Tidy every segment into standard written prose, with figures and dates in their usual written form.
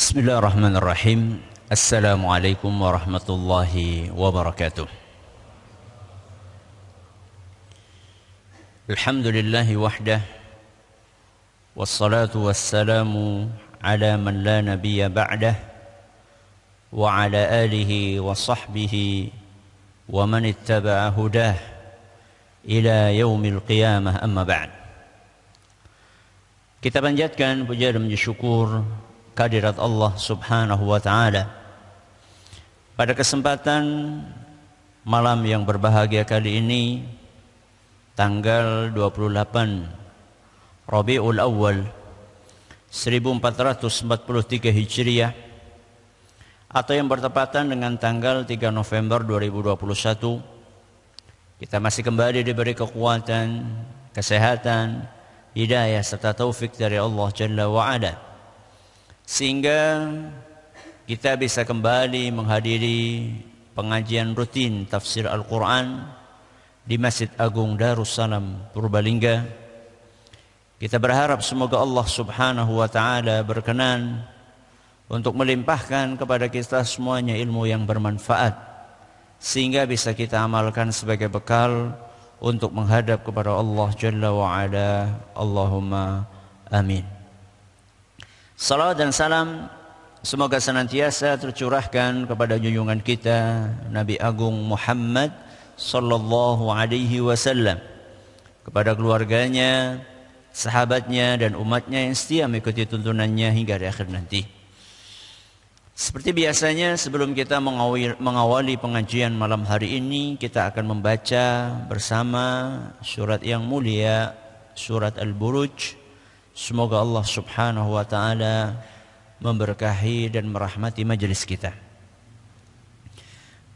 Bismillahirrahmanirrahim. Assalamualaikum warahmatullahi wabarakatuh. Alhamdulillahi wahdah, wassalatu wassalamu ala man la nabiyya ba'dah, wa ala alihi wa sahbihi wa man ittaba'a hudah ila yaumil qiyamah, amma ba'd. Kita panjatkan puja dan syukur kehadirat Allah Subhanahu wa ta'ala pada kesempatan malam yang berbahagia kali ini, tanggal 28 Rabiul Awal 1443 Hijriah, atau yang bertepatan dengan tanggal 3 November 2021. Kita masih kembali diberi kekuatan, kesehatan, hidayah serta taufik dari Allah Jalla wa'ala, sehingga kita bisa kembali menghadiri pengajian rutin tafsir Al-Quran di Masjid Agung Darussalam Purbalingga. Kita berharap semoga Allah Subhanahu wa ta'ala berkenan untuk melimpahkan kepada kita semuanya ilmu yang bermanfaat, sehingga bisa kita amalkan sebagai bekal untuk menghadap kepada Allah Jalla wa'ala. Allahumma amin. Salawat dan salam semoga senantiasa tercurahkan kepada junjungan kita Nabi Agung Muhammad sallallahu alaihi wasallam, kepada keluarganya, sahabatnya dan umatnya yang setia mengikuti tuntunannya hingga di akhir nanti. Seperti biasanya, sebelum kita mengawali pengajian malam hari ini, kita akan membaca bersama surat yang mulia, surat Al-Buruj. Semoga Allah Subhanahu wa ta'ala memberkahi dan merahmati majelis kita.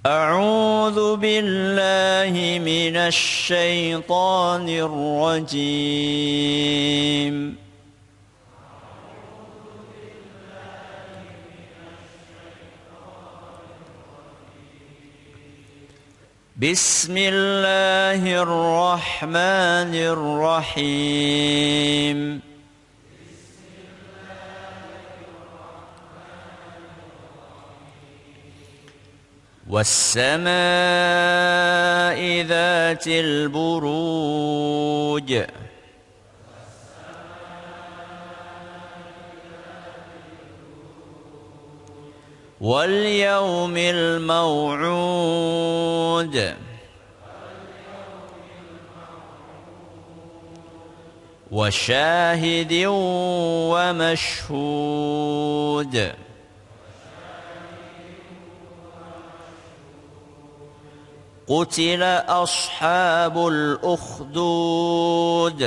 A'udzu billahi minasy syaithanir rajim. Bismillahirrahmanirrahim. وَالسَّمَاءِ ذَاتِ الْبُرُوجِ وَالْيَوْمِ الْمَوْعُودِ وَشَاهِدٍ وَمَشْهُودٍ قتل أصحاب الأخدود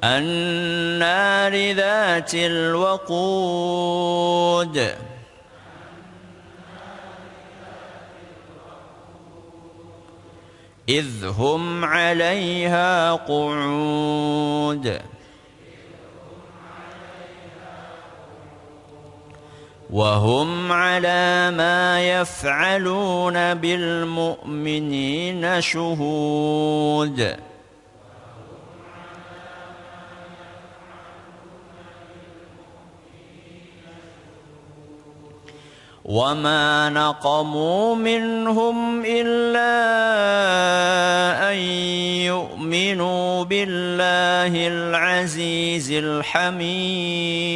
النار ذات الوقود إذ هم عليها قعود وهم على ما يفعلون بالمؤمنين شهود وما نقموا منهم إلا أن يؤمنوا بالله العزيز الحميد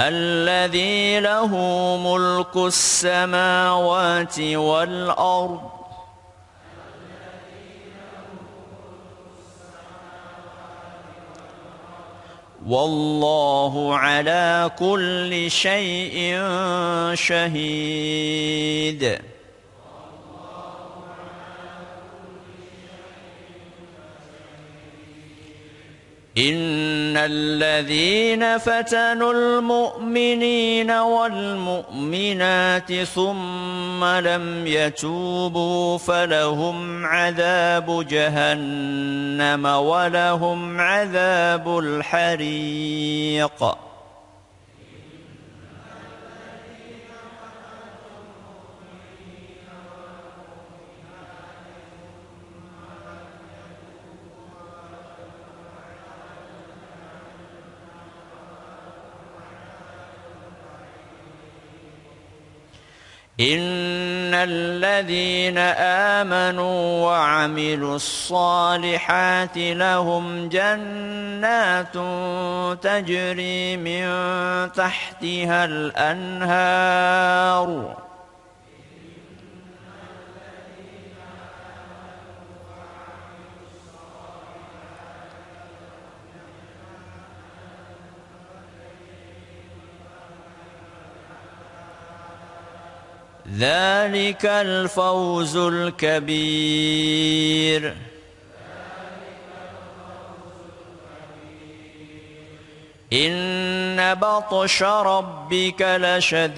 الذي له ملك السماوات والأرض والله على كل شيء شهيد Innal ladzina fatanul mu'minina wal mu'minati thumma lam yatubu falahum 'adzabu jahannam wa lahum 'adzabul hariq. Innal ladzina amanu wa 'amilus solihati lahum jannatun tajri min tahtihal anhar. Dzalikal fawzul kabir. Inna batsha rabbika lasyadid.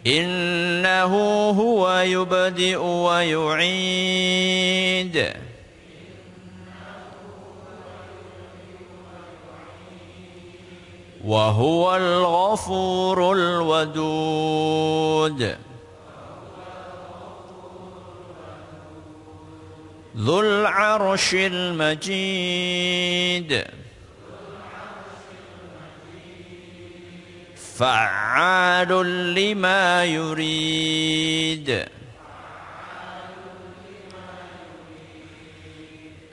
Innahu huwa yubdi'u wa yu'id. Wa huwal ghafurul wadud. Dzul 'arsyil majid. Fa'alun lima yurid.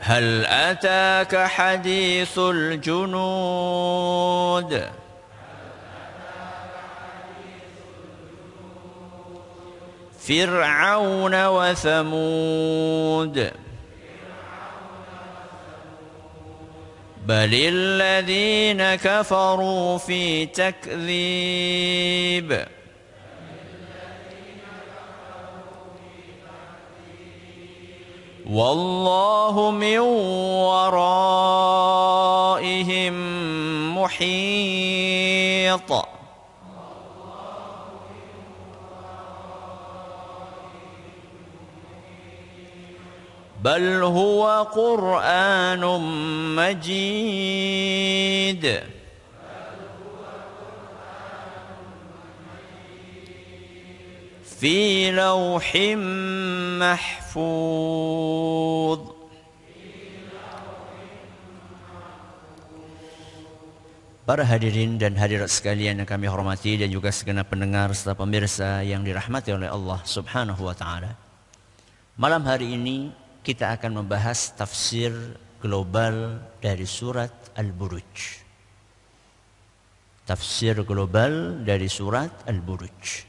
Hal ataka hadithul junud. Fir'aun wa Thamud. Balil ladzina kafaru fi takdzib. Wallahu min waraihim muhit. Bal huwa Qur'anun majid. Fi lawhim mahfuz. Para hadirin dan hadirat sekalian yang kami hormati dan juga segenap pendengar serta pemirsa yang dirahmati oleh Allah Subhanahu wa taala. Malam hari ini kita akan membahas tafsir global dari surat Al-Buruj. Tafsir global dari surat Al-Buruj.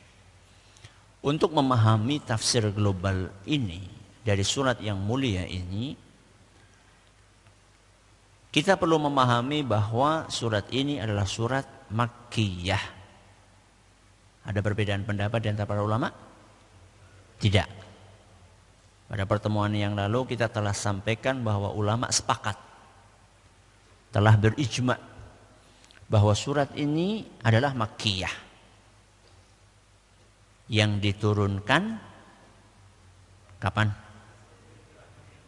Untuk memahami tafsir global ini dari surat yang mulia ini, kita perlu memahami bahwa surat ini adalah surat Makkiyah. Ada perbedaan pendapat di antara para ulama? Tidak. Pada pertemuan yang lalu kita telah sampaikan bahwa ulama sepakat, telah berijma bahwa surat ini adalah Makkiyah. Yang diturunkan kapan?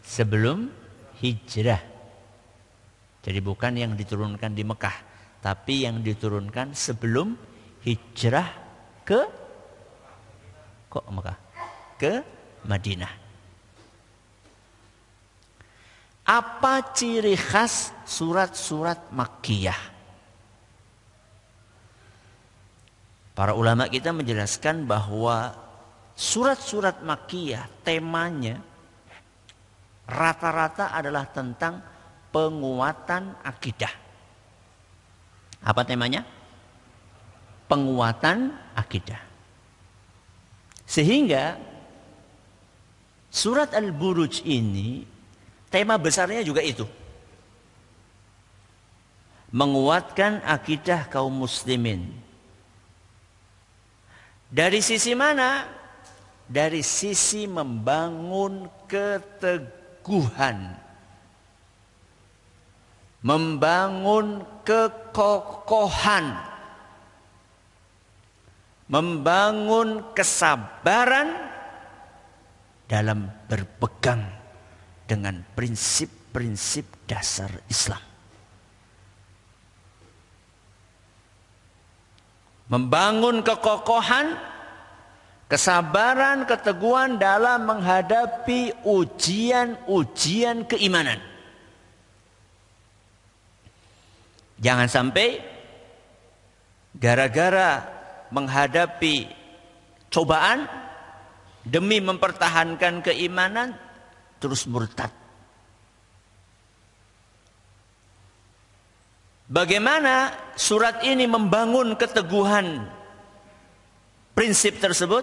Sebelum hijrah. Jadi bukan yang diturunkan di Mekah, tapi yang diturunkan sebelum hijrah ke Mekah, ke Madinah. Apa ciri khas surat-surat Makkiyah? Para ulama kita menjelaskan bahwa surat-surat Makkiyah temanya rata-rata adalah tentang penguatan akidah. Apa temanya? Penguatan akidah. Sehingga surat Al-Buruj ini tema besarnya juga itu. Menguatkan akidah kaum muslimin. Dari sisi mana? dari sisi membangun keteguhan, membangun kekokohan, membangun kesabaran dalam berpegang dengan prinsip-prinsip dasar Islam. Membangun kekokohan, kesabaran, keteguhan dalam menghadapi ujian-ujian keimanan. Jangan sampai gara-gara menghadapi cobaan demi mempertahankan keimanan terus murtad. Bagaimana surat ini membangun keteguhan prinsip tersebut?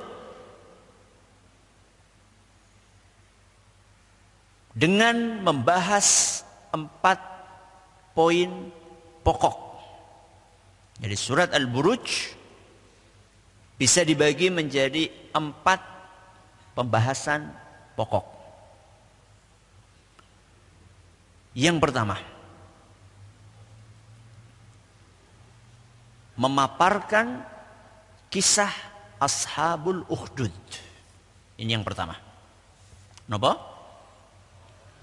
Dengan membahas 4 poin pokok. Jadi surat Al-Buruj bisa dibagi menjadi 4 pembahasan pokok. Yang pertama, memaparkan kisah Ashabul Ukhdud. Ini yang pertama. Napa?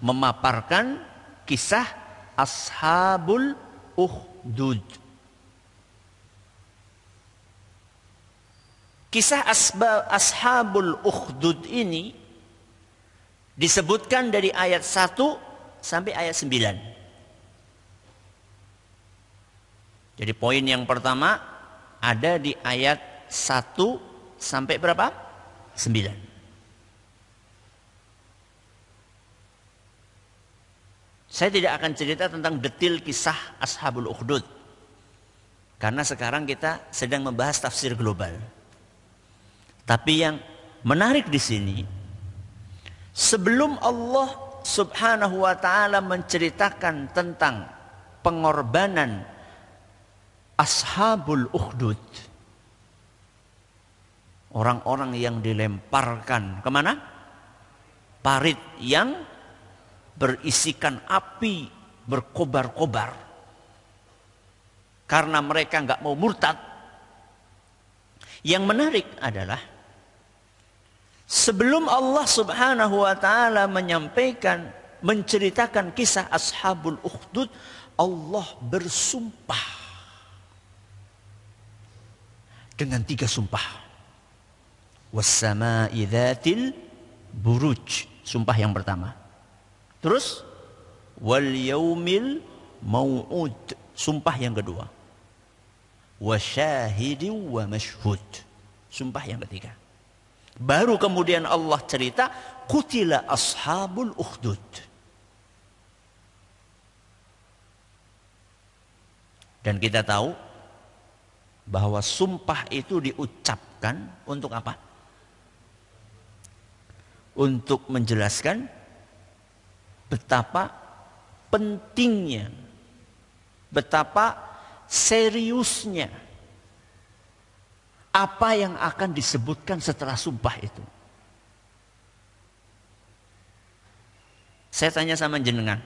Memaparkan kisah Ashabul Ukhdud. Kisah Ashabul Ukhdud ini disebutkan dari ayat 1 sampai ayat 9. Jadi poin yang pertama ada di ayat 1 sampai berapa? 9. Saya tidak akan cerita tentang detail kisah Ashabul Ukhdud, karena sekarang kita sedang membahas tafsir global. Tapi yang menarik di sini, sebelum Allah Subhanahu wa taala menceritakan tentang pengorbanan Ashabul Ukhdud, orang-orang yang dilemparkan kemana? Parit yang berisikan api berkobar-kobar karena mereka nggak mau murtad. Yang menarik adalah sebelum Allah Subhanahu wa taala menceritakan kisah Ashabul Ukhdud, Allah bersumpah dengan 3 sumpah. Was-sama'i dzatil buruj, sumpah yang pertama. Terus wal yaumil mau'ud, sumpah yang kedua. Wasyahidin wa mashhud, sumpah yang ketiga. Baru kemudian Allah cerita qutila ashabul ukhdud. Dan kita tahu bahwa sumpah itu diucapkan untuk apa? Untuk menjelaskan betapa pentingnya, betapa seriusnya apa yang akan disebutkan setelah sumpah itu. Saya tanya sama jenengan,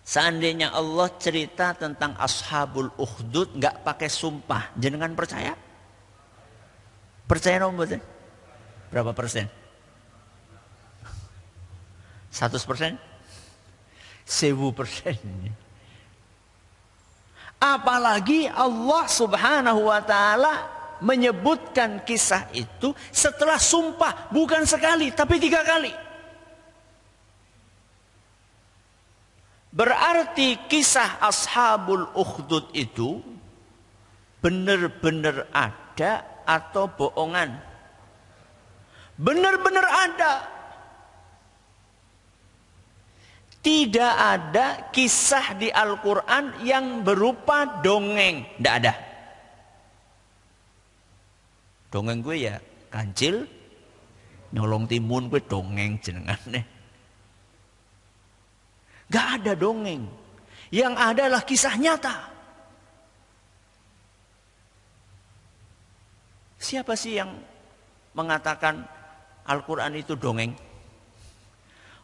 seandainya Allah cerita tentang Ashabul Ukhdud nggak pakai sumpah, jenengan percaya? Percaya nomor berapa persen? 100%? 1000%. Apalagi Allah Subhanahu wa taala menyebutkan kisah itu setelah sumpah, bukan sekali tapi 3 kali. Berarti kisah Ashabul Ukhdud itu benar-benar ada atau bohongan? Benar-benar ada. Tidak ada kisah di Al-Quran yang berupa dongeng. Tidak ada. Dongeng gue ya kancil, nyolong timun gue dongeng jenengan deh. Gak ada dongeng. Yang ada adalah kisah nyata. Siapa sih yang mengatakan Al-Quran itu dongeng?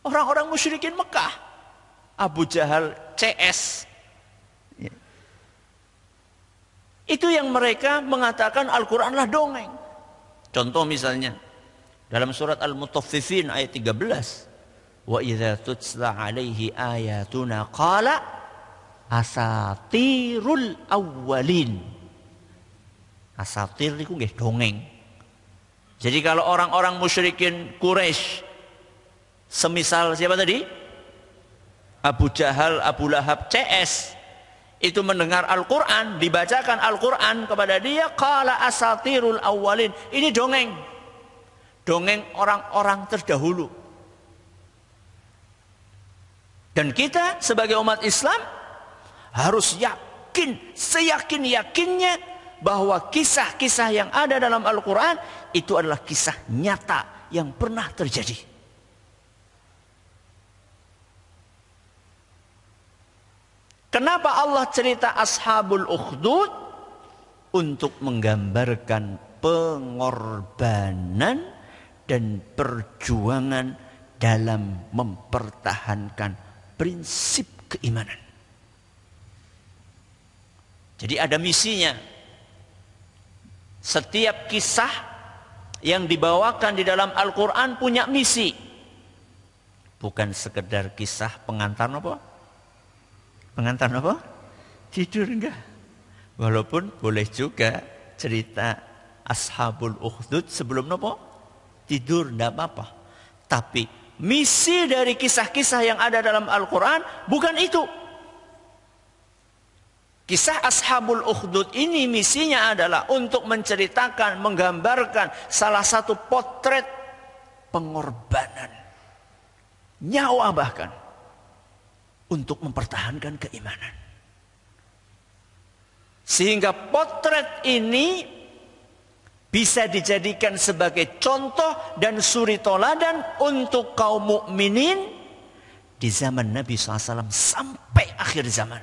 Orang-orang musyrikin Mekah, Abu Jahal, CS, itu yang mereka mengatakan Al-Quranlah dongeng. Contoh misalnya dalam surat Al-Mutaffifin ayat 13, wa idza tutla alaihi ayatuna qala asatirul awwalin. Asatir itu nggih dongeng. Jadi kalau orang-orang musyrikin Quraisy, semisal siapa tadi? Abu Jahal, Abu Lahab, CS, itu mendengar Al-Quran, dibacakan Al-Quran kepada dia, qala asatirul awwalin. Ini dongeng. Dongeng orang-orang terdahulu. Dan kita sebagai umat Islam harus yakin, seyakin-yakinnya bahwa kisah-kisah yang ada dalam Al-Quran itu adalah kisah nyata yang pernah terjadi. Kenapa Allah cerita Ashabul Ukhdud? Untuk menggambarkan pengorbanan dan perjuangan dalam mempertahankan prinsip keimanan. Jadi ada misinya. Setiap kisah yang dibawakan di dalam Al-Quran punya misi. Bukan sekedar kisah pengantar apa? Pengantar apa? Tidur enggak? Walaupun boleh juga cerita Ashabul Ukhdud sebelum apa? Tidur, enggak apa-apa. Tapi misi dari kisah-kisah yang ada dalam Al-Quran bukan itu. Kisah Ashabul Ukhdud ini misinya adalah untuk menceritakan, menggambarkan salah satu potret pengorbanan. Nyawa bahkan. Untuk mempertahankan keimanan. Sehingga potret ini bisa dijadikan sebagai contoh dan suri toladan untuk kaum mukminin di zaman Nabi SAW sampai akhir zaman.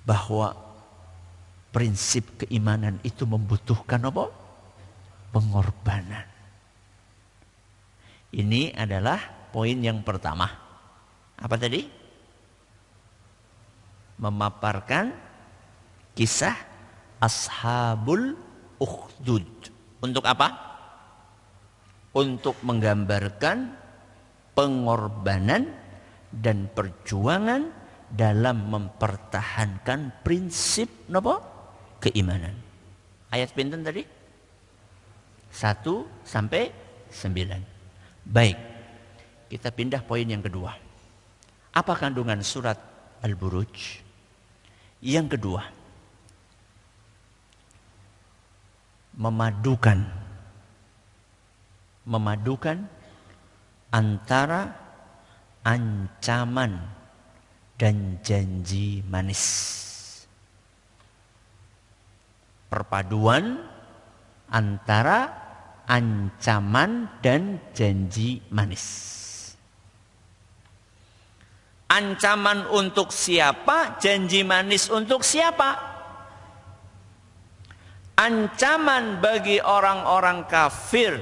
Bahwa prinsip keimanan itu membutuhkan apa? Pengorbanan. Ini adalah poin yang pertama. Apa tadi? Memaparkan kisah Ashabul Ukhdud. Untuk apa? Untuk menggambarkan pengorbanan dan perjuangan dalam mempertahankan prinsip apa? Keimanan. Ayat pinten tadi? 1 sampai 9. Baik. Kita pindah poin yang kedua. Apa kandungan surat Al-Buruj? Yang kedua, memadukan antara ancaman dan janji manis. Perpaduan antara ancaman dan janji manis. Ancaman untuk siapa? Janji manis untuk siapa? Ancaman bagi orang-orang kafir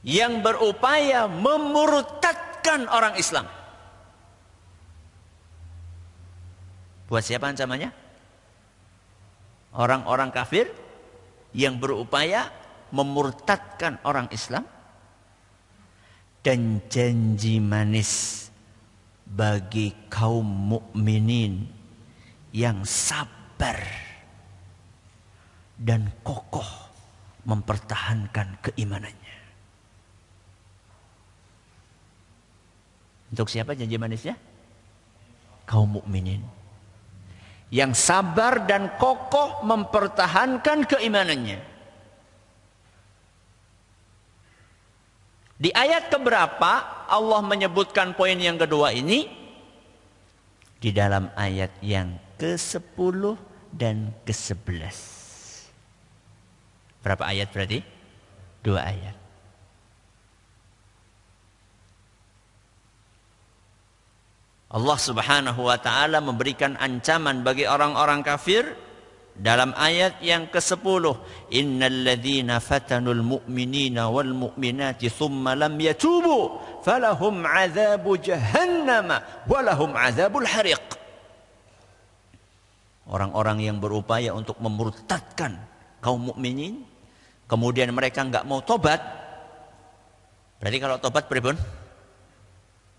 yang berupaya memurtadkan orang Islam. Buat siapa ancamannya? Orang-orang kafir yang berupaya memurtadkan orang Islam. Dan janji manis bagi kaum mukminin yang sabar dan kokoh mempertahankan keimanannya. Untuk siapa janji manisnya? Kaum mukminin yang sabar dan kokoh mempertahankan keimanannya. Di ayat keberapa Allah menyebutkan poin yang kedua ini? Di dalam ayat yang ke-10 dan ke-11. Berapa ayat berarti? 2 ayat. Allah Subhanahu wa taala memberikan ancaman bagi orang-orang kafir dalam ayat yang ke-10, innal ladzina fatanul mu'minina wal mu'minati thumma lam yatubu falahum 'adzabu jahannam wa lahum 'adzabul hariq. Orang-orang yang berupaya untuk memurtadkan kaum mukminin, kemudian mereka enggak mau tobat. Berarti kalau tobat pripun?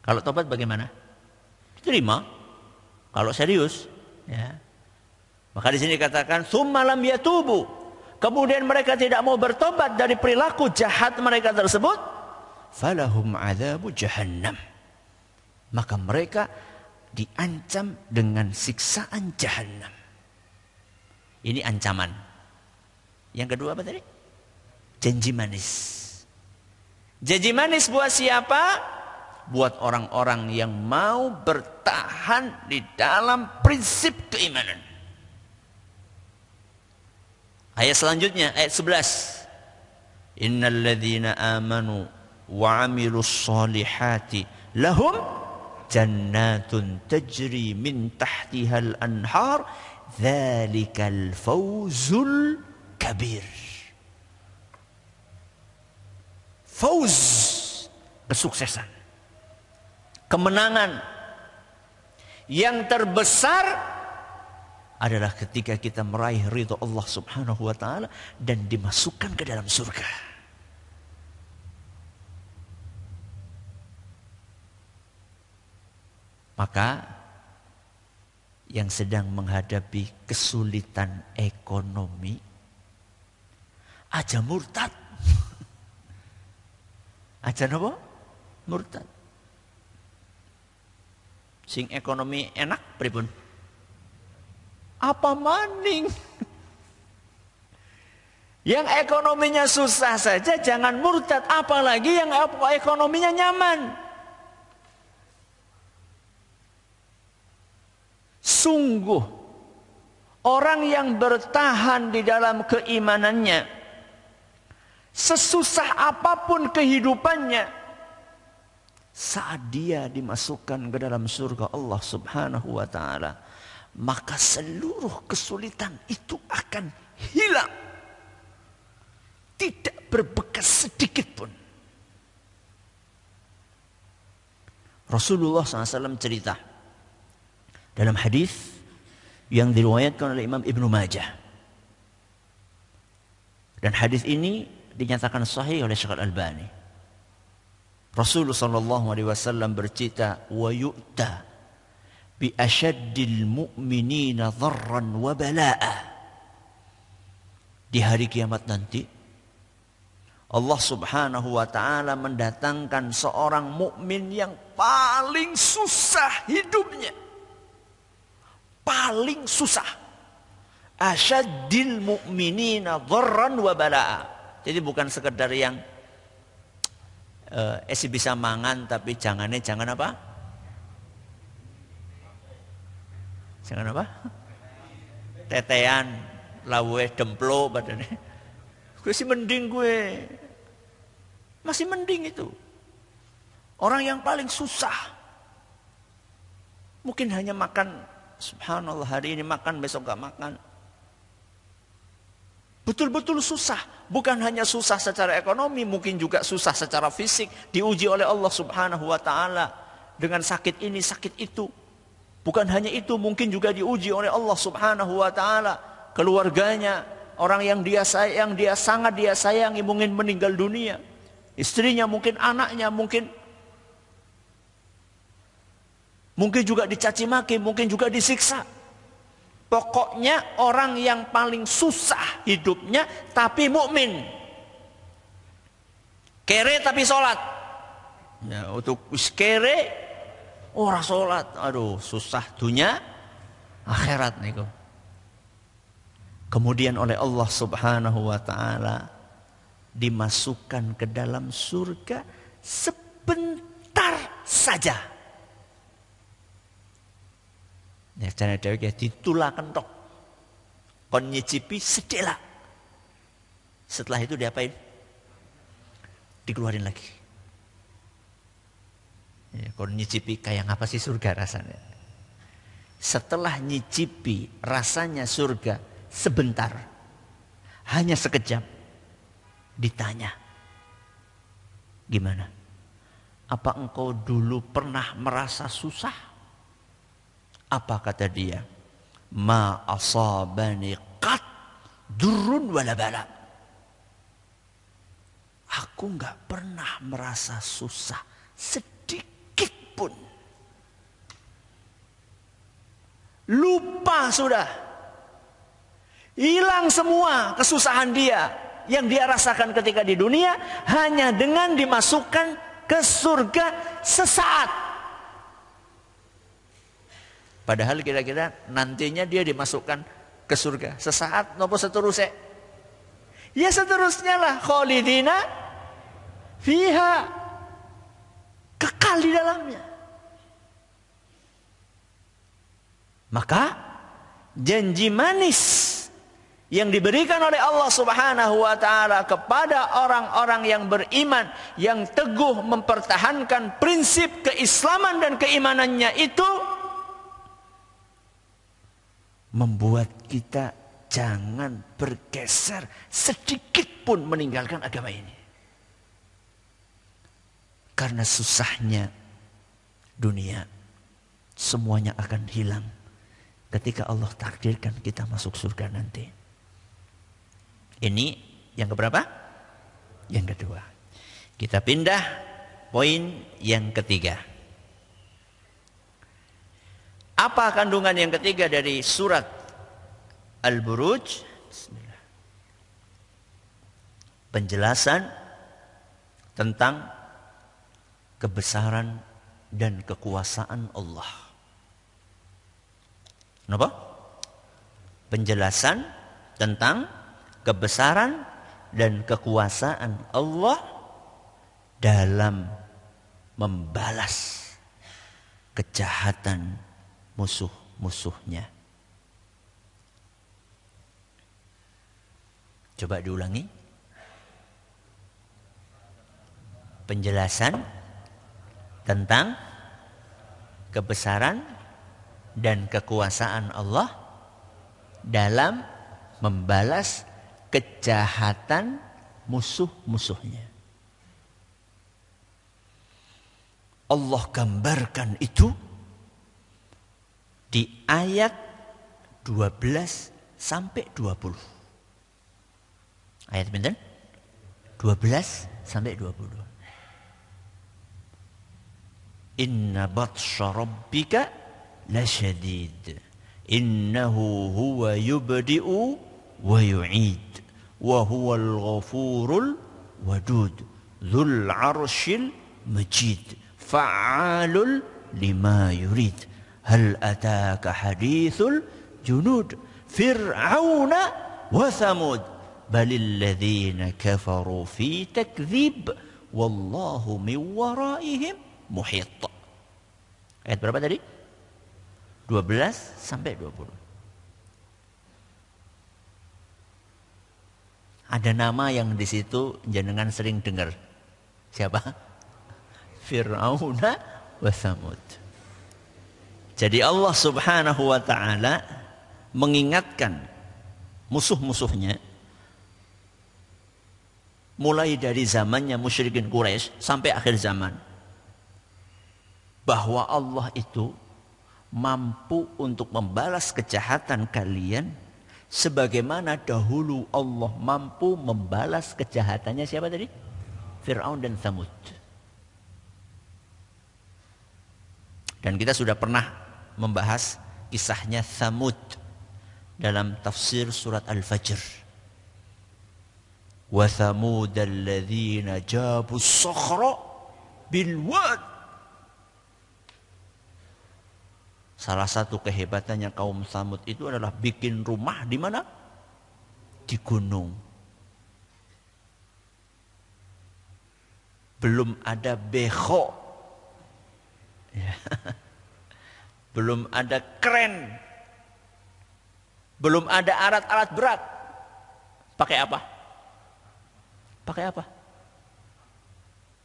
Kalau tobat bagaimana? Diterima. Kalau serius, ya. Maka di sini dikatakan tsumma lam yatubu. Kemudian mereka tidak mau bertobat dari perilaku jahat mereka tersebut, falahum 'adzabu jahannam. Maka mereka diancam dengan siksaan jahannam. Ini ancaman. Yang kedua apa tadi? Janji manis. Janji manis buat siapa? Buat orang-orang yang mau bertahan di dalam prinsip keimanan. Ayat selanjutnya, ayat 11. Innal ladzina amanu wa 'amilus solihati lahum jannatun tajri min tahtihal anhar dzalikal fawzul kabir. Fauz, kesuksesan, kemenangan yang terbesar adalah ketika kita meraih ridha Allah Subhanahu wa taala dan dimasukkan ke dalam surga. Maka yang sedang menghadapi kesulitan ekonomi aja murtad. Aja napa? Murtad. Sing ekonomi enak pripun? Apa maning? Yang ekonominya susah saja jangan murtad, apalagi yang ekonominya nyaman. Sungguh orang yang bertahan di dalam keimanannya, sesusah apapun kehidupannya, saat dia dimasukkan ke dalam surga Allah Subhanahu wa taala, maka seluruh kesulitan itu akan hilang. Tidak berbekas sedikit pun. Rasulullah SAW cerita dalam hadis yang diriwayatkan oleh Imam Ibnu Majah. Dan hadis ini dinyatakan sahih oleh Syekh Al-Albani. Rasulullah SAW bercerita, wa yu'ta bi asyaddil mu'minina dharran wa bala'a. Di hari kiamat nanti Allah Subhanahu wa taala mendatangkan seorang mukmin yang paling susah hidupnya. Paling susah. Asyaddil mu'minina dharran wa bala'a. Jadi bukan sekedar yang esi bisa mangan tapi jangan apa? Jangan apa? Tetean, lawe demplo badannya. Gue sih mending gue. Masih mending itu. Orang yang paling susah. Mungkin hanya makan, subhanallah, hari ini makan, besok gak makan. Betul-betul susah. Bukan hanya susah secara ekonomi, mungkin juga susah secara fisik. Diuji oleh Allah Subhanahu wa taala dengan sakit ini, sakit itu. Bukan hanya itu, mungkin juga diuji oleh Allah Subhanahu wa taala keluarganya, orang yang dia sayang, sangat dia sayangi mungkin meninggal dunia. Istrinya, mungkin anaknya, mungkin juga dicaci maki, mungkin juga disiksa. Pokoknya orang yang paling susah hidupnya tapi mukmin. Kere tapi sholat. Ya, untuk kere orang sholat, aduh susah dunia akhirat niku. Kemudian oleh Allah Subhanahu wa taala dimasukkan ke dalam surga sebentar saja. Ya jane dhewe ya ditulaken tok. Kon nyicipi sedela. Setelah itu diapain? Dikeluarin lagi. Ya, kon nyicipi kayak apa sih surga rasanya? Setelah nyicipi rasanya surga, sebentar, hanya sekejap. Ditanya, gimana? Apa engkau dulu pernah merasa susah? Apa kata dia? Ma asabani qat durrun wala bala. Aku enggak pernah merasa susah sedikit pun. Lupa sudah. Hilang semua kesusahan dia yang dia rasakan ketika di dunia hanya dengan dimasukkan ke surga sesaat. Padahal kira-kira nantinya dia dimasukkan ke surga sesaat nopo seterusnya. Ya seterusnya lah, khalidina fiha, kekal di dalamnya. Maka janji manis yang diberikan oleh Allah Subhanahu wa taala kepada orang-orang yang beriman, yang teguh mempertahankan prinsip keislaman dan keimanannya itu membuat kita jangan bergeser sedikit pun meninggalkan agama ini. Karena susahnya dunia semuanya akan hilang ketika Allah takdirkan kita masuk surga nanti. Ini yang keberapa? Yang kedua. Kita pindah poin yang ketiga. Apa kandungan yang ketiga dari surat Al-Buruj? Bismillah. Penjelasan tentang kebesaran dan kekuasaan Allah. Kenapa? Penjelasan tentang kebesaran dan kekuasaan Allah dalam membalas kejahatan musuh-musuhnya. Coba diulangi. Penjelasan tentang kebesaran dan kekuasaan Allah dalam membalas kejahatan musuh-musuhnya. Allah gambarkan itu di ayat 12 sampai 20. Ayat pinten? 12 sampai 20. Inna batsha rabbika lasyadid. Innahu huwa yubdi'u wa yu'id. Wa huwal ghafurul wadud. Dzul 'arsyil majid. Fa'alul lima yurid. Hal ataka hadithul junud Fir'auna wa Thamud balil ladzina kafaru fi takdzib wallahu min waraihim muhit. Ayat berapa tadi? 12 sampai 20. Ada nama yang di situ jenengan sering dengar. Siapa? Fir'auna wa Thamud. Jadi Allah Subhanahu wa taala mengingatkan musuh-musuhnya mulai dari zamannya musyrikin Quraisy sampai akhir zaman, bahwa Allah itu mampu untuk membalas kejahatan kalian sebagaimana dahulu Allah mampu membalas kejahatannya siapa tadi? Fir'aun dan Thamud. Dan kita sudah pernah membahas kisahnya Thamud dalam tafsir surat Al-Fajr. Wa Thamud alladzina jabu as-sakhra bil wad. Salah satu kehebatannya kaum Thamud itu adalah bikin rumah di mana? Di gunung. Belum ada bekho. Ya. Belum ada kren. Belum ada alat-alat berat. Pakai apa? Pakai apa?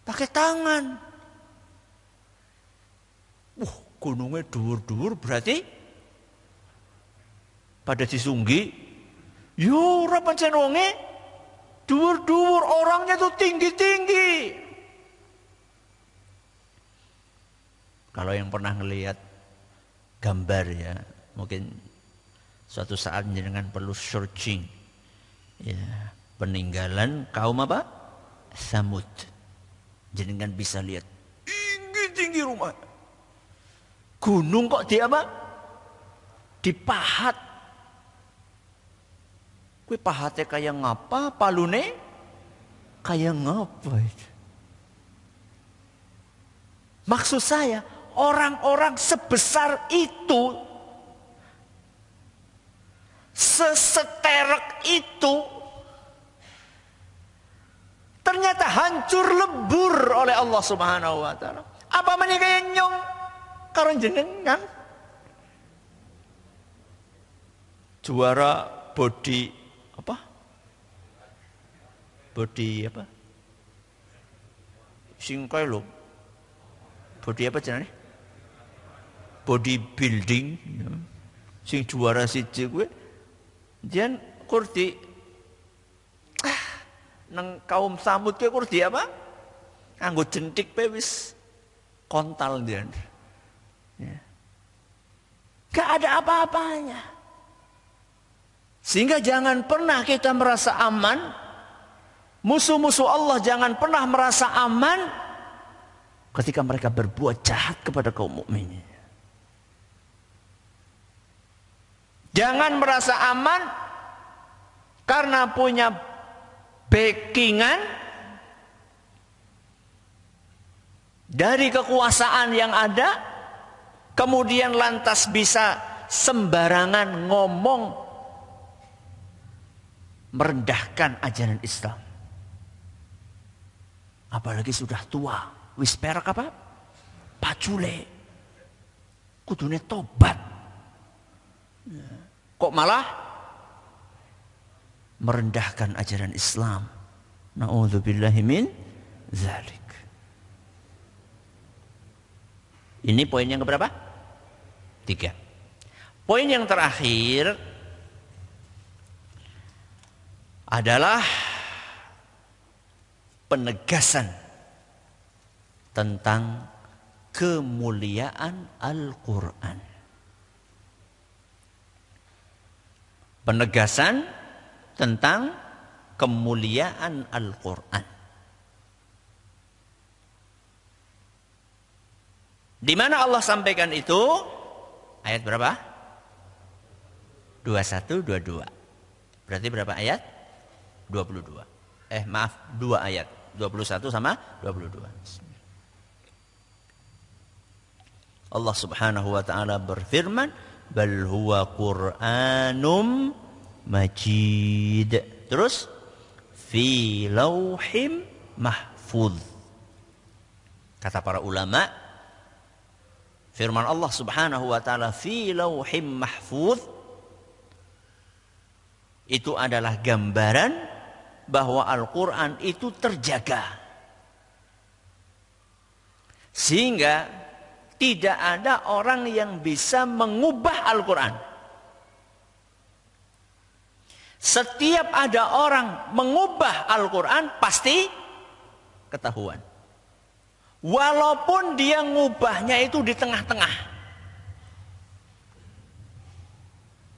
Pakai tangan. Gunungnya dur-dur berarti pada disunggi Yo ora pancen wonge dhuwur-dhuwur, orangnya tuh tinggi-tinggi. Kalau yang pernah ngelihat gambar ya, mungkin suatu saat jenengan perlu searching ya, peninggalan kaum apa? Samud. Jenengan bisa lihat tinggi-tinggi rumah. Gunung kok di apa? Dipahat. Kuwi pahatnya kayak ngapa? Palune kayak ngapa itu? Maksud saya, orang-orang sebesar itu, seseterek itu, ternyata hancur lebur oleh Allah Subhanahu wa taala. Apa menika nyong karo jenengan? Juara body apa? Body apa? Sing kae lho. Body apa jenenge? Bodybuilding. Ya. Sing juara siji kuwi jan kurdi nang kaum Samud kuwi kurdi apa? Anggo jentik pe wis kontal jan. Ya. Gak ada apa-apanya. Sehingga jangan pernah kita merasa aman. Musuh-musuh Allah jangan pernah merasa aman ketika mereka berbuat jahat kepada kaum mukminin. Jangan merasa aman karena punya backingan dari kekuasaan yang ada, kemudian lantas bisa sembarangan ngomong merendahkan ajaran Islam. Apalagi sudah tua, wis perak apa? Pacule. Kudune tobat. Kok malah merendahkan ajaran Islam. Na'udzubillahi min dzalik. Ini poin yang keberapa? 3. Poin yang terakhir adalah penegasan tentang kemuliaan Al-Quran. Penegasan tentang kemuliaan Al-Quran. Di mana Allah sampaikan itu? Ayat berapa? 21, 22. Berarti berapa ayat? 22. Maaf, 2 ayat. 21 sama 22. Allah Subhanahu wa taala berfirman, "Bal huwa Qur'anum Majid." Terus fi lauhim mahfuz. Kata para ulama, firman Allah Subhanahu wa taala fi lauhim mahfuz itu adalah gambaran bahwa Al-Quran itu terjaga. Sehingga tidak ada orang yang bisa mengubah Al-Quran. Setiap ada orang mengubah Al-Quran pasti ketahuan. Walaupun dia ngubahnya itu di tengah-tengah.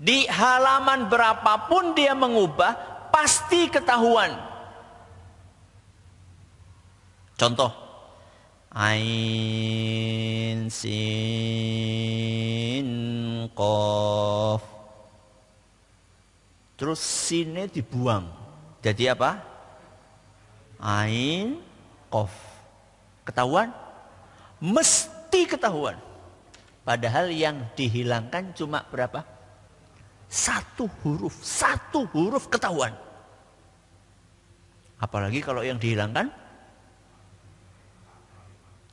Di halaman berapapun dia mengubah, pasti ketahuan. Contoh, Ain Sin Qaf. Terus sinnya dibuang. Jadi apa? Ain Qaf. Ketahuan? Mesti ketahuan. Padahal yang dihilangkan cuma berapa? 1 huruf ketahuan. Apalagi kalau yang dihilangkan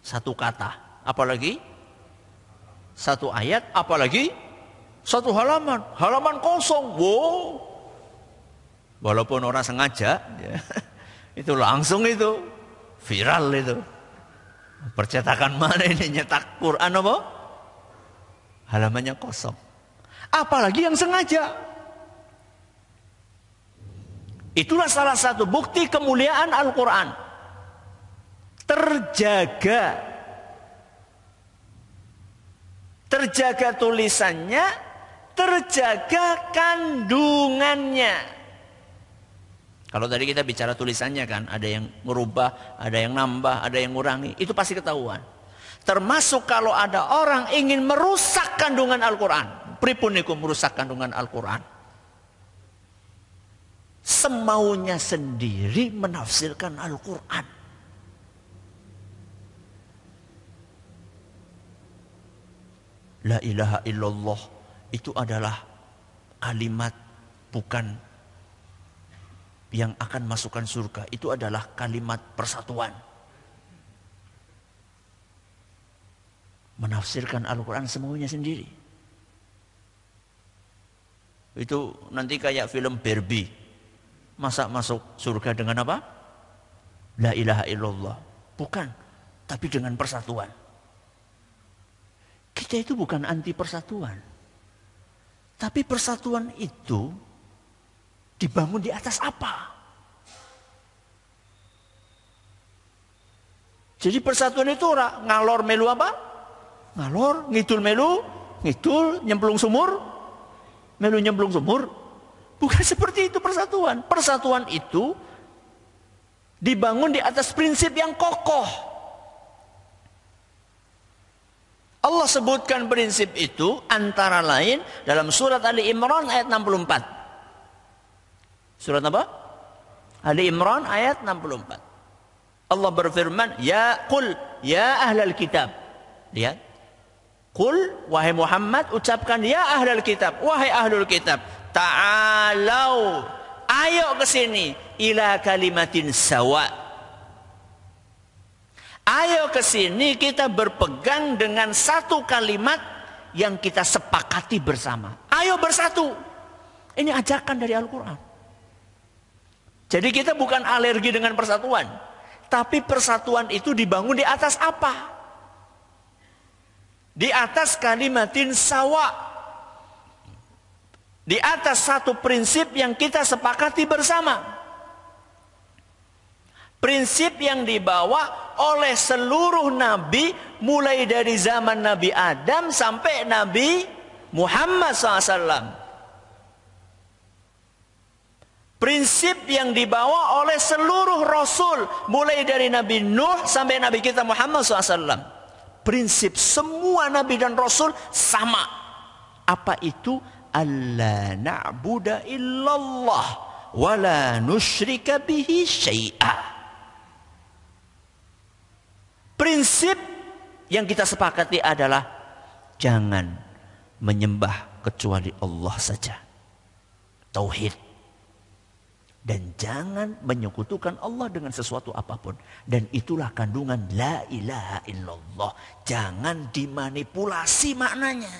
1 kata, apalagi 1 ayat, apalagi 1 halaman kosong. Wow. Walaupun orang sengaja, ya, itu langsung itu viral itu. Percetakan mana ini nyetak Quran apa? Halamannya kosong. Apalagi yang sengaja. Itulah salah satu bukti kemuliaan Al-Quran. Terjaga tulisannya, terjaga kandungannya. Kalau tadi kita bicara tulisannya kan, ada yang merubah, ada yang nambah, ada yang ngurangi, itu pasti ketahuan. Termasuk kalau ada orang ingin merusak kandungan Al-Quran. Pripun niku merusak kandungan Al-Quran? Semaunya sendiri menafsirkan Al-Quran. La ilaha illallah itu adalah kalimat bukan yang akan masukkan surga. Itu adalah kalimat persatuan. Menafsirkan Al-Quran semaunya sendiri. Itu nanti kayak film Barbie. Masa masuk surga dengan apa? La ilaha illallah. Bukan, tapi dengan persatuan. Kita itu bukan anti persatuan. Tapi persatuan itu dibangun di atas apa? Jadi persatuan itu ngalor melu apa? Ngalor, ngidul melu, ngidul, nyemplung sumur, melu nyemplung sumur. Bukan seperti itu persatuan. Persatuan itu dibangun di atas prinsip yang kokoh. Allah sebutkan prinsip itu antara lain dalam surat Ali Imran ayat 64. Surat apa? Ali Imran ayat 64. Allah berfirman, "Ya qul ya ahlal kitab." Lihat. Qul wahai Muhammad, ucapkan ya ahlal kitab, wahai ahlul kitab, ta'alau, ayo ke sini ila kalimatin sawa. Ayo ke sini kita berpegang dengan satu kalimat yang kita sepakati bersama. Ayo bersatu. Ini ajakan dari Al-Quran. Jadi kita bukan alergi dengan persatuan. Tapi persatuan itu dibangun di atas apa? Di atas kalimatin sawa. Di atas satu prinsip yang kita sepakati bersama. Prinsip yang dibawa oleh seluruh nabi mulai dari zaman Nabi Adam sampai Nabi Muhammad SAW. Prinsip yang dibawa oleh seluruh rasul mulai dari Nabi Nuh sampai Nabi kita Muhammad SAW. Prinsip semua nabi dan rasul sama. Apa itu? Alla na'budu illallah wa la nusyrika bihi syai'a. Prinsip yang kita sepakati adalah jangan menyembah kecuali Allah saja. Tauhid. Dan jangan menyekutukan Allah dengan sesuatu apapun. Dan itulah kandungan la ilaha illallah. Jangan dimanipulasi maknanya.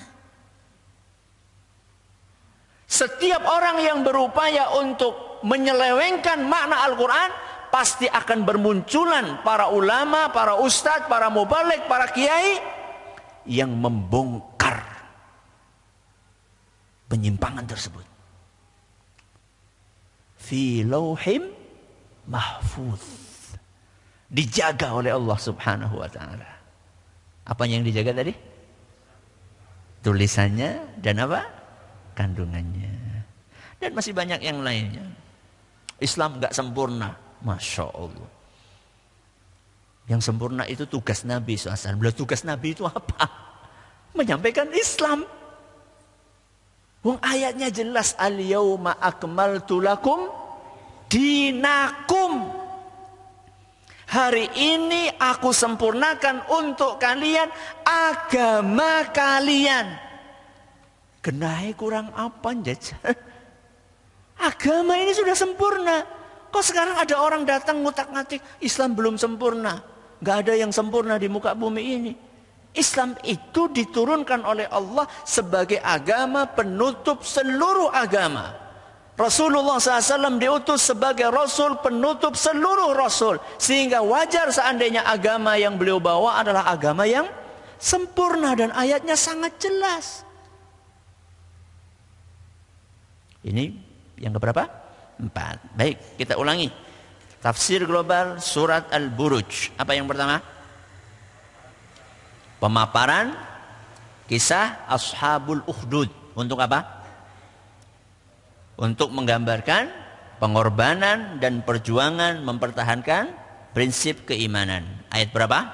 Setiap orang yang berupaya untuk menyelewengkan makna Al-Quran, pasti akan bermunculan para ulama, para ustadz, para mubaligh, para kiai yang membongkar penyimpangan tersebut. Fi lauhim mahfuz. Dijaga oleh Allah Subhanahu wa taala. Apa yang dijaga tadi? Tulisannya dan apa? Kandungannya. Dan masih banyak yang lainnya. Islam enggak sempurna. Masya Allah. Yang sempurna itu tugas Nabi SAW. Tugas Nabi itu apa? Menyampaikan Islam. Wong ayatnya jelas. Al-yawma akmaltu lakum dinakum. Hari ini aku sempurnakan untuk kalian agama kalian. Genahe kurang apa jajan? Agama ini sudah sempurna. Kok sekarang ada orang datang ngutak-ngatik Islam belum sempurna. Gak ada yang sempurna di muka bumi ini. Islam itu diturunkan oleh Allah sebagai agama penutup seluruh agama. Rasulullah SAW diutus sebagai Rasul penutup seluruh Rasul. Sehingga wajar seandainya agama yang beliau bawa adalah agama yang sempurna. Dan ayatnya sangat jelas. Ini yang keberapa? 4. Baik, kita ulangi. Tafsir global surat Al-Buruj. Apa yang pertama? Pemaparan kisah Ashabul Ukhdud. Untuk apa? Untuk menggambarkan pengorbanan dan perjuangan mempertahankan prinsip keimanan. Ayat berapa?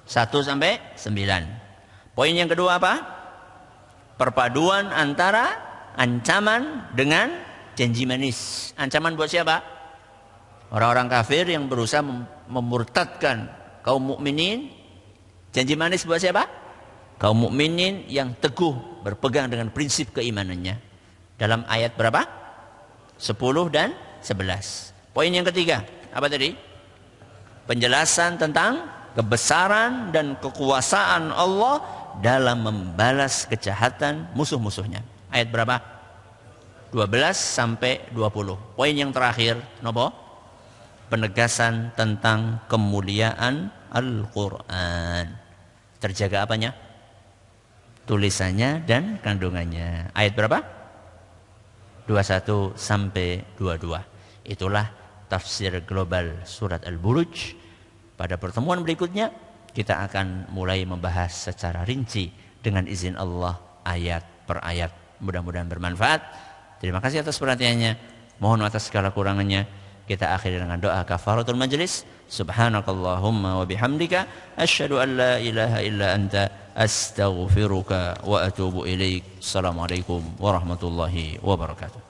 1 sampai 9. Poin yang kedua apa? Perpaduan antara ancaman dengan janji manis. Ancaman buat siapa? Orang-orang kafir yang berusaha memurtadkan kaum mukminin. Janji manis buat siapa? Kaum mukminin yang teguh berpegang dengan prinsip keimanannya. Dalam ayat berapa? 10 dan 11. Poin yang ketiga, apa tadi? Penjelasan tentang kebesaran dan kekuasaan Allah dalam membalas kejahatan musuh-musuhnya. Ayat berapa? 12 sampai 20. Poin yang terakhir, nopo? Penegasan tentang kemuliaan Al-Quran. Terjaga apanya? Tulisannya dan kandungannya. Ayat berapa? 21 sampai 22. Itulah tafsir global surat Al-Buruj. Pada pertemuan berikutnya kita akan mulai membahas secara rinci dengan izin Allah ayat per ayat. Mudah-mudahan bermanfaat. Terima kasih atas perhatiannya. Mohon atas segala kurangannya. Kita akhiri dengan doa kafaratul majlis. Subhanakallahumma wa bihamdika asyhadu an la ilaha illa anta astaghfiruka wa atubu ilaik. Assalamualaikum warahmatullahi wabarakatuh.